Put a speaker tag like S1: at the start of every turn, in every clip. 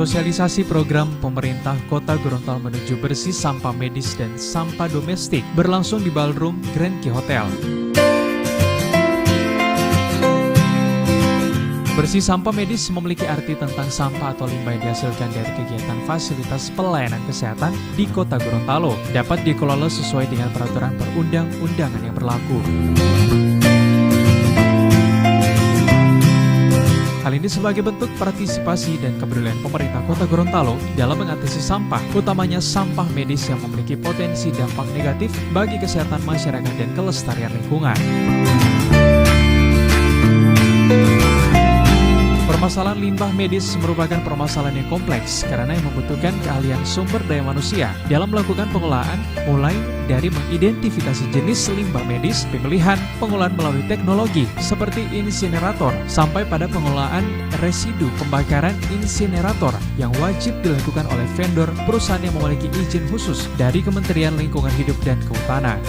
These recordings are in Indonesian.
S1: Sosialisasi program pemerintah Kota Gorontalo menuju bersih sampah medis dan sampah domestik berlangsung di Ballroom Grand Key Hotel. Bersih sampah medis memiliki arti tentang sampah atau limbah yang dihasilkan dari kegiatan fasilitas pelayanan kesehatan di Kota Gorontalo dapat dikelola sesuai dengan peraturan perundang-undangan yang berlaku. Hal ini sebagai bentuk partisipasi dan kepedulian pemerintah Kota Gorontalo dalam mengatasi sampah, utamanya sampah medis yang memiliki potensi dampak negatif bagi kesehatan masyarakat dan kelestarian lingkungan. Permasalahan limbah medis merupakan permasalahan yang kompleks karena yang membutuhkan keahlian sumber daya manusia dalam melakukan pengolahan, mulai dari mengidentifikasi jenis limbah medis, pemilihan, pengolahan melalui teknologi seperti insinerator, sampai pada pengolahan residu pembakaran insinerator yang wajib dilakukan oleh vendor perusahaan yang memiliki izin khusus dari Kementerian Lingkungan Hidup dan Kehutanan.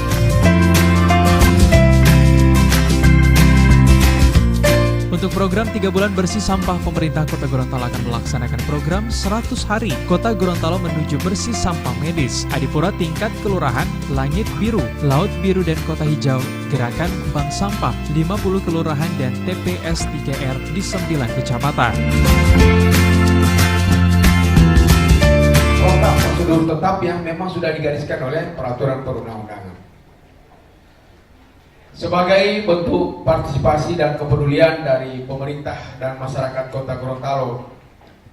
S1: Untuk program 3 bulan bersih sampah, pemerintah Kota Gorontalo akan melaksanakan program 100 hari Kota Gorontalo menuju bersih sampah medis. Adipura tingkat kelurahan, langit biru, laut biru dan kota hijau, gerakan bank sampah, 50 kelurahan dan TPS 3R di 9 kecamatan.
S2: Prosedur tetap yang memang sudah digariskan oleh peraturan perundang-undangan. Sebagai bentuk partisipasi dan kepedulian dari pemerintah dan masyarakat Kota Gorontalo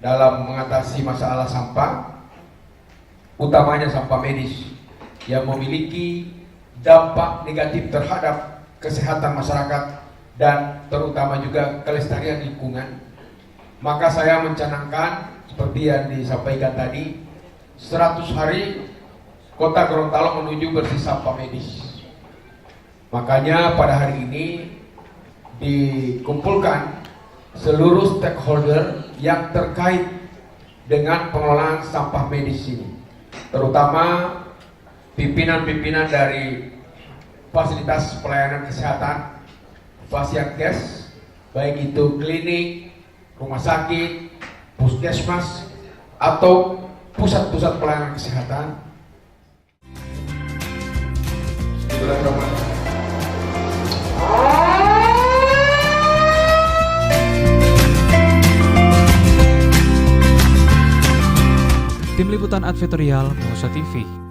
S2: dalam mengatasi masalah sampah, utamanya sampah medis yang memiliki dampak negatif terhadap kesehatan masyarakat dan terutama juga kelestarian lingkungan, maka saya mencanangkan seperti yang disampaikan tadi, 100 hari Kota Gorontalo menuju bersih sampah medis. Makanya pada hari ini dikumpulkan seluruh stakeholder yang terkait dengan pengelolaan sampah medis ini, terutama pimpinan-pimpinan dari fasilitas pelayanan kesehatan, Fasiankes, baik itu klinik, rumah sakit, puskesmas, atau pusat-pusat pelayanan kesehatan. Di bulan Ramadan.
S1: Tim Liputan Advertorial Musa TV.